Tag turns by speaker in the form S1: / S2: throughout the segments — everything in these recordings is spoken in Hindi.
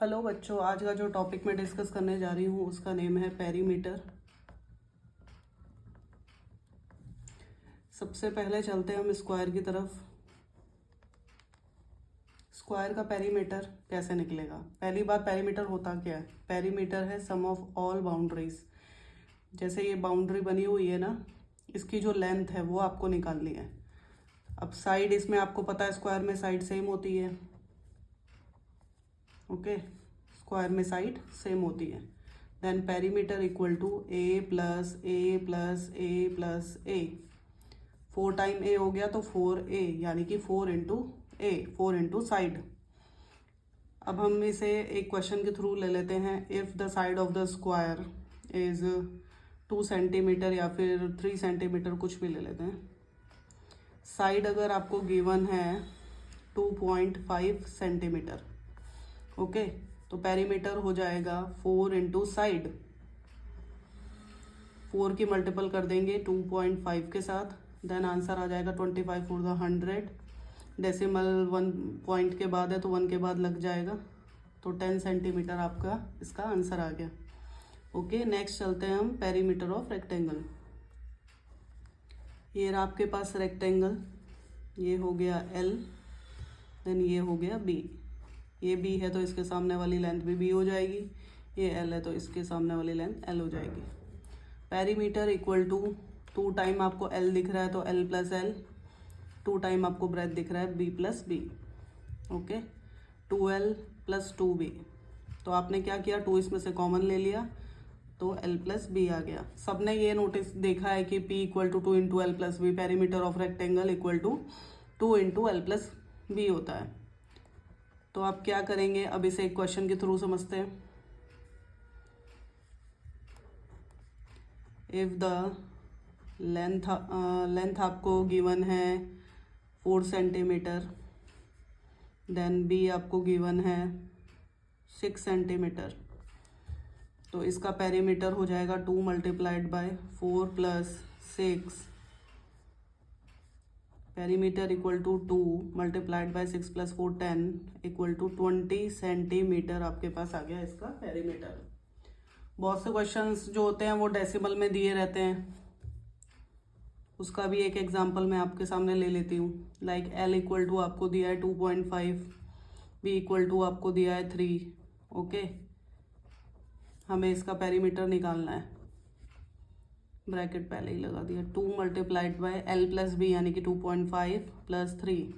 S1: हेलो बच्चों, आज का जो टॉपिक मैं डिस्कस करने जा रही हूँ उसका नेम है पेरीमीटर। सबसे पहले चलते हैं हम स्क्वायर की तरफ। स्क्वायर का पेरीमीटर कैसे निकलेगा? पहली बात, पेरीमीटर होता क्या है? पेरीमीटर है सम ऑफ ऑल बाउंड्रीज। जैसे ये बाउंड्री बनी हुई है ना, इसकी जो लेंथ है वो आपको निकालनी है। अब साइड, इसमें आपको पता है स्क्वायर में साइड सेम होती है। ओके, स्क्वायर में साइड सेम होती है। Then perimeter equal to a plus a plus a plus a. 4 time a हो गया तो 4a, यानी कि 4 इंटू ए, 4 इंटू साइड। अब हम इसे एक क्वेश्चन के थ्रू ले लेते हैं। If the side of the square is 2 centimetre या फिर 3 सेंटीमीटर, कुछ भी ले लेते हैं। साइड अगर आपको गिवन है 2.5 सेंटीमीटर, ओके, तो पेरीमीटर हो जाएगा 4 इंटू साइड। 4 की मल्टीपल कर देंगे 2.5 के साथ, देन आंसर आ जाएगा 25 4 द 100। डेसिमल 1 पॉइंट के बाद है तो 1 के बाद लग जाएगा, तो 10 सेंटीमीटर आपका इसका आंसर आ गया। ओके, नेक्स्ट चलते हैं हम पेरीमीटर ऑफ रेक्टेंगल। ये रहा आपके पास रेक्टेंगल, ये हो गया L, देन ये हो गया B। ये B है तो इसके सामने वाली लेंथ भी B हो जाएगी, ये L है तो इसके सामने वाली लेंथ L हो जाएगी। पेरीमीटर इक्वल टू 2 टाइम आपको L दिख रहा है तो L प्लस L, 2 टाइम आपको ब्रेथ दिख रहा है B plus B। Okay, 2L plus 2B। तो आपने क्या किया, 2 इसमें से कॉमन ले लिया तो L प्लस B आ गया। सबने ये नोटिस देखा है कि P equal to 2 into L plus B, perimeter of rectangle equal to 2 into L plus B होता है। तो आप क्या करेंगे, अब इसे एक क्वेश्चन के थ्रू समझते हैं। इफ़ द लेंथ आपको गिवन है 4 सेंटीमीटर, देन B आपको गिवन है 6 सेंटीमीटर, तो इसका पेरीमीटर हो जाएगा 2 multiplied by 4 plus 6। Perimeter equal to 2 multiplied by 6 plus 4 10 equal to 20 centimetre आपके पास आ गया इसका पेरीमीटर। बहुत से क्वेश्चंस जो होते हैं वो डेसिमल में दिए रहते हैं, उसका भी एक एग्जांपल मैं आपके सामने ले लेती हूँ। लाइक L इक्वल टू आपको दिया है 2.5, B इक्वल टू आपको दिया है 3। ओके, हमें इसका पेरीमीटर निकालना है। ब्रैकेट पहले ही लगा दिया, 2 multiplied bye L plus B यानी कि 2.5 प्लस 3।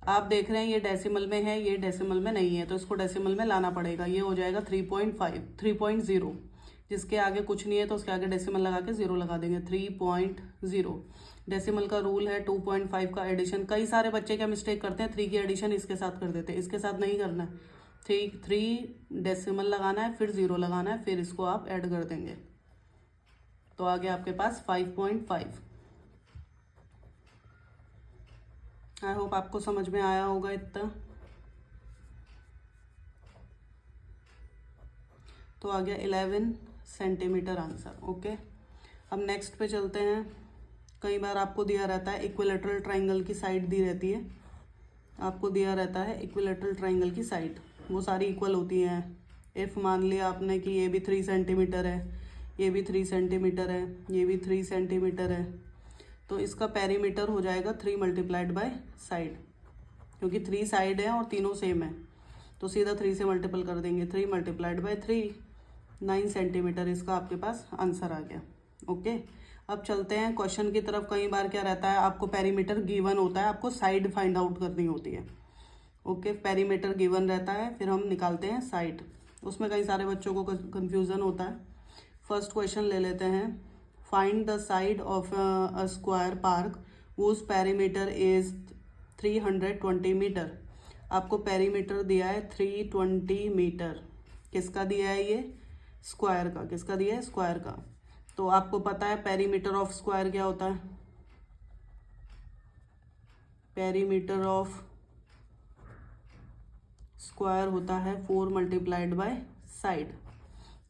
S1: आप देख रहे हैं ये डेसिमल में है, ये डेसिमल में नहीं है, तो इसको डेसिमल में लाना पड़ेगा। ये हो जाएगा 3.5, 3.0। जिसके आगे कुछ नहीं है तो उसके आगे डेसिमल लगा के 0 लगा देंगे, 3.0। डेसिमल का रूल है 2.5 का एडिशन। कई सारे बच्चे क्या मिस्टेक करते हैं, 3 की एडिशन इसके साथ कर देते हैं, इसके साथ नहीं करना है। 3 डेसिमल लगाना है, फिर 0 लगाना है, फिर इसको आप ऐड कर देंगे, तो आगे आपके पास 5.5। आई होप आपको समझ में आया होगा इतना। तो आ गया 11 सेंटीमीटर आंसर। ओके, अब नेक्स्ट पे चलते हैं। कई बार आपको दिया रहता है इक्विलेटरल ट्राइंगल की साइड दी रहती है, आपको दिया रहता है इक्विलेटरल ट्राइंगल की साइड, वो सारी इक्वल होती हैं। इफ़ मान लिया आपने कि ये भी 3 सेंटीमीटर है, ये भी 3 सेंटीमीटर है, ये भी 3 सेंटीमीटर है, तो इसका पेरीमीटर हो जाएगा 3 मल्टीप्लाइड बाय साइड, क्योंकि 3 साइड है और तीनों सेम है, तो सीधा 3 से मल्टीपल कर देंगे। 3 मल्टीप्लाइड बाय 3, 9 सेंटीमीटर इसका आपके पास आंसर आ गया। ओके, अब चलते हैं क्वेश्चन की तरफ। कई बार क्या रहता है, आपको पेरीमीटर गिवन होता है, आपको साइड फाइंड आउट करनी होती है। ओके, पेरीमीटर गिवन रहता है, फिर हम निकालते हैं साइड। उसमें कई सारे बच्चों को कन्फ्यूज़न होता है। फर्स्ट क्वेश्चन ले लेते हैं। Find the side of a square park whose perimeter is 320 metre. आपको पेरीमीटर दिया है 320 मीटर। किसका दिया है ये? स्क्वायर का। किसका दिया है? स्क्वायर का। तो आपको पता है पेरीमीटर ऑफ स्क्वायर क्या होता है? पेरीमीटर ऑफ स्क्वायर होता है 4 मल्टीप्लाइड बाय साइड।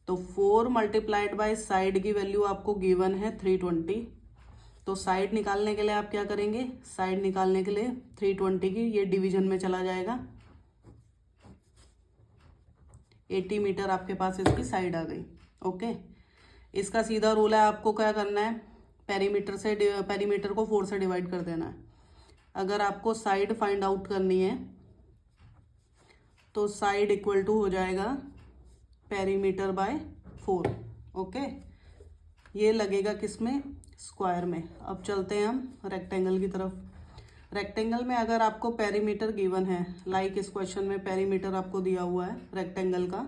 S1: तो 4 मल्टीप्लाइड बाय साइड की वैल्यू आपको गिवन है 320। तो साइड निकालने के लिए आप क्या करेंगे? साइड निकालने के लिए 320 की ये डिवीजन में चला जाएगा, 80 मीटर आपके पास इसकी साइड आ गई। ओके, इसका सीधा रूल है, आपको क्या करना है, पेरीमीटर को 4 से डिवाइड कर देना है। अगर आपको साइड फाइंड आउट करनी है तो साइड इक्वल टू हो जाएगा पेरीमीटर बाय 4। ओके, ये लगेगा किस में, स्क्वायर में। अब चलते हैं हम रेक्टेंगल की तरफ। रेक्टेंगल में अगर आपको पेरीमीटर गिवन है, लाइक इस क्वेश्चन में पेरीमीटर आपको दिया हुआ है रेक्टेंगल का,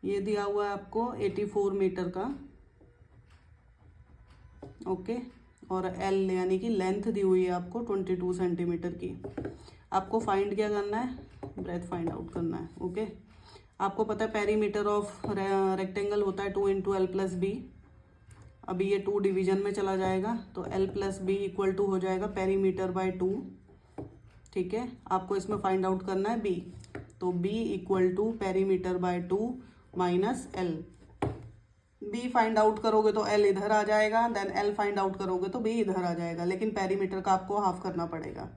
S1: ये दिया हुआ है आपको 84 मीटर का। ओके, और एल यानी कि लेंथ दी हुई है आपको 22 सेंटीमीटर की। आपको फाइंड क्या करना है, ब्रेथ फाइंड आउट करना है। ओके, आपको पता है पेरीमीटर ऑफ रेक्टेंगल होता है 2 इंटू एल प्लस बी। अभी ये 2 डिवीजन में चला जाएगा तो L plus B equal to हो जाएगा पेरीमीटर बाय 2। ठीक है, आपको इसमें फाइंड आउट करना है बी, तो B equal to perimeter by 2 minus L. B find out करोगे तो एल इधर आ जाएगा, देन एल फाइंड आउट करोगे तो बी इधर आ जाएगा, लेकिन पेरीमीटर का आपको हाफ करना पड़ेगा।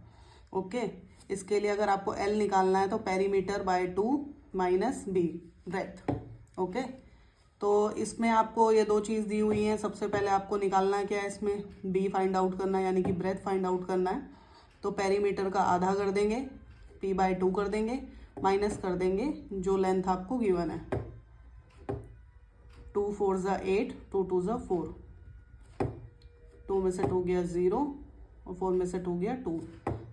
S1: ओके, इसके लिए अगर आपको एल निकालना है तो perimeter by 2 minus B breadth. Okay, तो इसमें आपको ये 2 चीज़ दी हुई हैं। सबसे पहले आपको निकालना है क्या है, इसमें बी फाइंड आउट करना है, यानी कि ब्रेथ फाइंड आउट करना है। तो पेरीमीटर का आधा कर देंगे, पी बाय 2 कर देंगे, माइनस कर देंगे जो लेंथ आपको गिवन है, 2 4 ज़ा 8, 2 2 ज़ा 4, 2 में से 2 गया 0 और 4 में से 2 गया 2,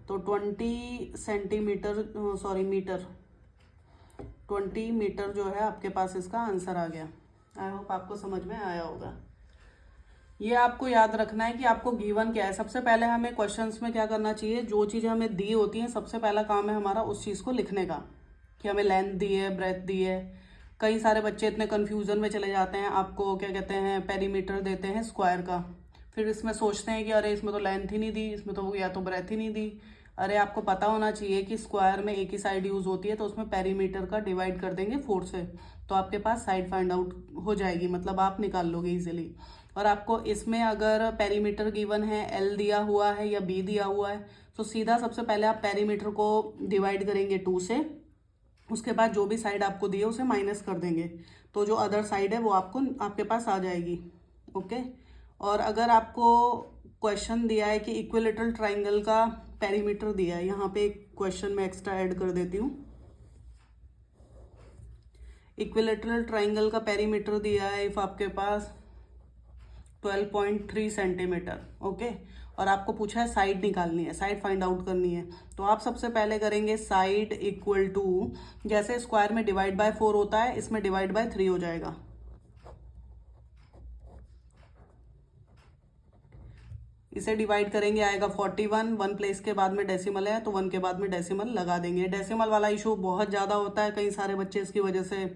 S1: तो 20 सेंटीमीटर मीटर 20 मीटर जो है आपके पास इसका आंसर आ गया। आई होप आपको समझ में आया होगा। ये आपको याद रखना है कि आपको गिवन क्या है। सबसे पहले हमें क्वेश्चंस में क्या करना चाहिए, जो चीज़ें हमें दी होती हैं सबसे पहला काम है हमारा उस चीज़ को लिखने का, कि हमें लेंथ दी है, ब्रेथ दी है। कई सारे बच्चे इतने कन्फ्यूज़न में चले जाते हैं, आपको क्या कहते हैं पेरीमीटर देते हैं स्क्वायर का, फिर इसमें सोचते हैं कि अरे इसमें तो लेंथ ही नहीं दी, इसमें तो या तो ब्रेथ ही नहीं दी। अरे आपको पता होना चाहिए कि स्क्वायर में एक ही साइड यूज़ होती है, तो उसमें पेरीमीटर का डिवाइड कर देंगे 4 से, तो आपके पास साइड फाइंड आउट हो जाएगी, मतलब आप निकाल लोगे इजीली। और आपको इसमें अगर पेरीमीटर गिवन है, एल दिया हुआ है या बी दिया हुआ है, तो सीधा सबसे पहले आप पेरीमीटर को डिवाइड करेंगे 2 से, उसके बाद जो भी साइड आपको दी है उसे माइनस कर देंगे, तो जो अदर साइड है वो आपके पास आ जाएगी। ओके, और अगर आपको क्वेश्चन दिया है कि इक्विलेटरल ट्राइंगल का पेरीमीटर दिया है, यहाँ पे एक क्वेश्चन में एक्स्ट्रा ऐड कर देती हूँ। इक्विलेटरल ट्राइंगल का पेरीमीटर दिया है इफ आपके पास 12.3 सेंटीमीटर। ओके, और आपको पूछा है साइड निकालनी है, साइड फाइंड आउट करनी है, तो आप सबसे पहले करेंगे साइड इक्वल टू, जैसे स्क्वायर में डिवाइड बाय 4 होता है, इसमें डिवाइड बाय 3 हो जाएगा। इसे डिवाइड करेंगे आएगा 41, 1 प्लेस के बाद में डेसिमल है तो 1 के बाद में डेसिमल लगा देंगे। डेसिमल वाला इशू बहुत ज़्यादा होता है, कई सारे बच्चे इसकी वजह से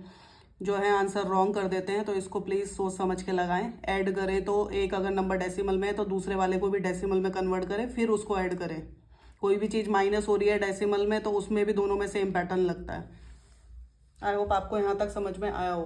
S1: जो है आंसर रॉन्ग कर देते हैं, तो इसको प्लीज़ सोच समझ के लगाएं। ऐड करें तो एक अगर नंबर डेसिमल में है तो दूसरे वाले को भी डेसिमल में कन्वर्ट करें, फिर उसको ऐड करें। कोई भी चीज़ माइनस हो रही है डेसिमल में तो उसमें भी दोनों में सेम पैटर्न लगता है। आई होप आपको यहाँ तक समझ में आया हो।